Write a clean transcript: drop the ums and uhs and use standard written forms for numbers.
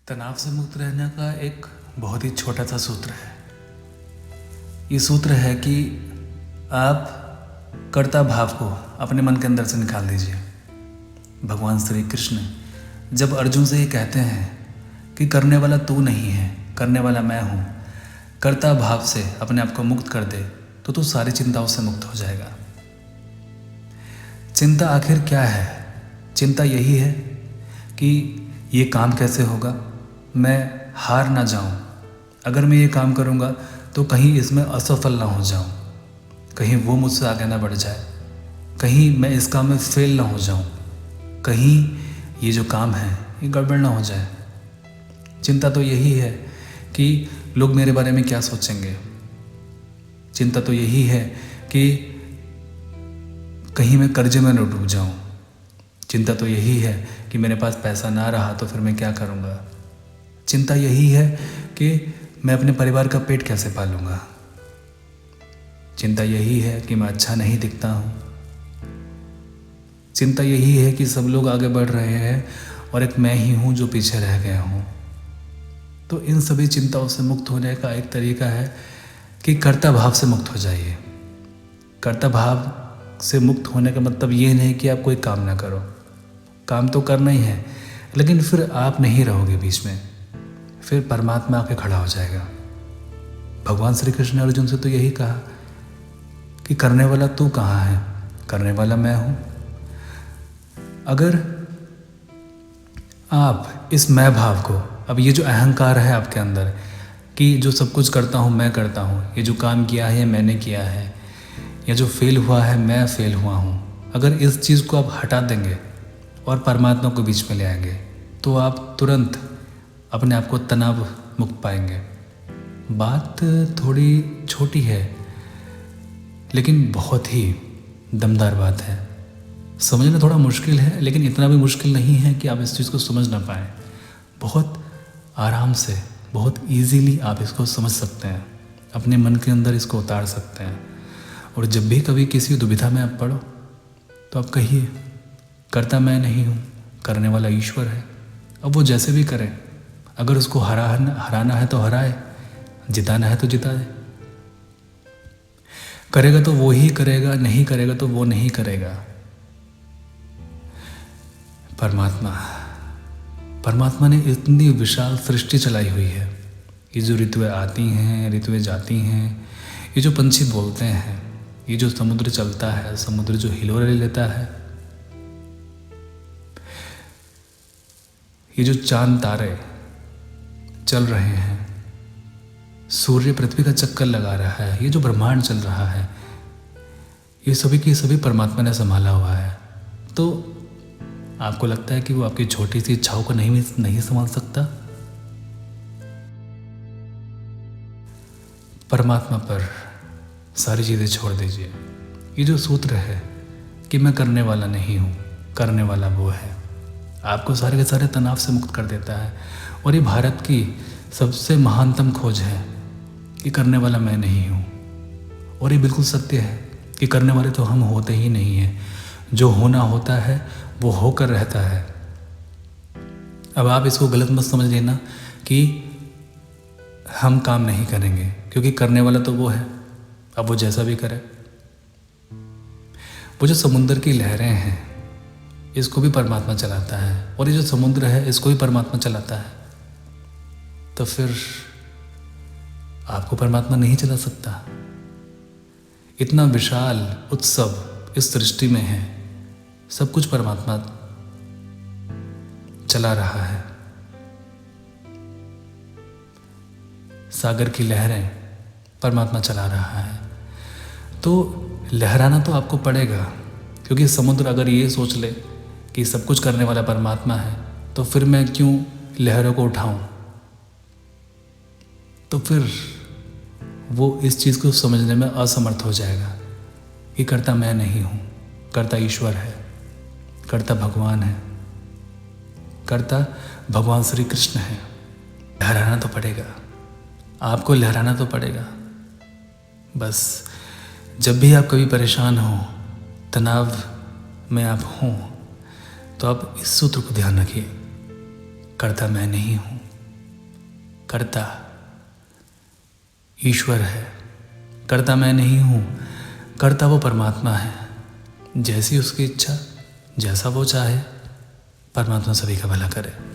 तनाव से मुक्त रहने का एक बहुत ही छोटा सा सूत्र है। ये सूत्र है कि आप कर्ता भाव को अपने मन के अंदर से निकाल दीजिए। भगवान श्री कृष्ण जब अर्जुन से ये कहते हैं कि करने वाला तू नहीं है, करने वाला मैं हूँ, कर्ता भाव से अपने आप को मुक्त कर दे तो तू सारी चिंताओं से मुक्त हो जाएगा। चिंता आखिर क्या है? चिंता यही है कि ये काम कैसे होगा, मैं हार ना जाऊं, अगर मैं ये काम करूंगा तो कहीं इसमें असफल ना हो जाऊं, कहीं वो मुझसे आगे ना बढ़ जाए, कहीं मैं इस काम में फेल ना हो जाऊं, कहीं ये जो काम है ये गड़बड़ ना हो जाए। चिंता तो यही है कि लोग मेरे बारे में क्या सोचेंगे। चिंता तो यही है कि कहीं मैं कर्जे में न डूब जाऊं। चिंता तो यही है कि मेरे पास पैसा ना रहा तो फिर मैं क्या करूंगा। चिंता यही है कि मैं अपने परिवार का पेट कैसे पालूंगा। चिंता यही है कि मैं अच्छा नहीं दिखता हूँ। चिंता यही है कि सब लोग आगे बढ़ रहे हैं और एक मैं ही हूँ जो पीछे रह गया हूँ। तो इन सभी चिंताओं से मुक्त होने का एक तरीका है कि कर्ता भाव से मुक्त हो जाइए। कर्ता भाव से मुक्त होने का मतलब ये नहीं कि आप कोई काम ना करो, काम तो करना ही है, लेकिन फिर आप नहीं रहोगे बीच में, फिर परमात्मा आके खड़ा हो जाएगा। भगवान श्री कृष्ण ने अर्जुन से तो यही कहा कि करने वाला तू कहाँ है, करने वाला मैं हूँ। अगर आप इस मैं भाव को, अब ये जो अहंकार है आपके अंदर कि जो सब कुछ करता हूँ मैं करता हूँ, ये जो काम किया है मैंने किया है, या जो फेल हुआ है मैं फेल हुआ हूँ, अगर इस चीज़ को आप हटा देंगे और परमात्मा को बीच में ले आएंगे तो आप तुरंत अपने आप को तनाव मुक्त पाएंगे। बात थोड़ी छोटी है लेकिन बहुत ही दमदार बात है। समझना थोड़ा मुश्किल है लेकिन इतना भी मुश्किल नहीं है कि आप इस चीज़ को समझ ना पाएँ। बहुत आराम से, बहुत इजीली आप इसको समझ सकते हैं, अपने मन के अंदर इसको उतार सकते हैं। और जब भी कभी किसी दुविधा में आप पड़ो तो आप कहिए, करता मैं नहीं हूँ, करने वाला ईश्वर है। अब वो जैसे भी करे, अगर उसको हराना है तो हराए, जिताना है तो जिताए। करेगा तो वो ही करेगा, नहीं करेगा तो वो नहीं करेगा। परमात्मा ने इतनी विशाल सृष्टि चलाई हुई है। ये जो ऋतुएं आती हैं, ऋतुएं जाती हैं, ये जो पंछी बोलते हैं, ये जो समुद्र चलता है, समुद्र जो हिलोरे लेता है, ये जो चांद तारे चल रहे हैं, सूर्य पृथ्वी का चक्कर लगा रहा है, ये जो ब्रह्मांड चल रहा है, ये सभी की सभी परमात्मा ने संभाला हुआ है। तो आपको लगता है कि वो आपकी छोटी सी इच्छाओं को नहीं संभाल सकता? परमात्मा पर सारी चीज़ें छोड़ दीजिए। ये जो सूत्र है कि मैं करने वाला नहीं हूँ, करने वाला वो है, आपको सारे के सारे तनाव से मुक्त कर देता है। और ये भारत की सबसे महानतम खोज है कि करने वाला मैं नहीं हूँ। और ये बिल्कुल सत्य है कि करने वाले तो हम होते ही नहीं हैं। जो होना होता है वो होकर रहता है। अब आप इसको गलत मत समझ लेना कि हम काम नहीं करेंगे, क्योंकि करने वाला तो वो है। अब वो जैसा भी करे। वो जो समुद्र की लहरें हैं, इसको भी परमात्मा चलाता है, और ये जो समुद्र है इसको भी परमात्मा चलाता है। तो फिर आपको परमात्मा नहीं चला सकता? इतना विशाल उत्सव इस सृष्टि में है, सब कुछ परमात्मा चला रहा है। सागर की लहरें परमात्मा चला रहा है। तो लहराना तो आपको पड़ेगा, क्योंकि समुद्र अगर ये सोच ले कि सब कुछ करने वाला परमात्मा है तो फिर मैं क्यों लहरों को उठाऊं। तो फिर वो इस चीज़ को समझने में असमर्थ हो जाएगा कि करता मैं नहीं हूँ, करता ईश्वर है, करता भगवान है, करता भगवान श्री कृष्ण है। लहराना तो पड़ेगा, आपको लहराना तो पड़ेगा। बस जब भी आप कभी परेशान हो, तनाव में आप हों, तो आप इस सूत्र को ध्यान रखिए, करता मैं नहीं हूँ, कर्ता ईश्वर है। कर्ता मैं नहीं हूँ, कर्ता वो परमात्मा है। जैसी उसकी इच्छा, जैसा वो चाहे, परमात्मा सभी का भला करे।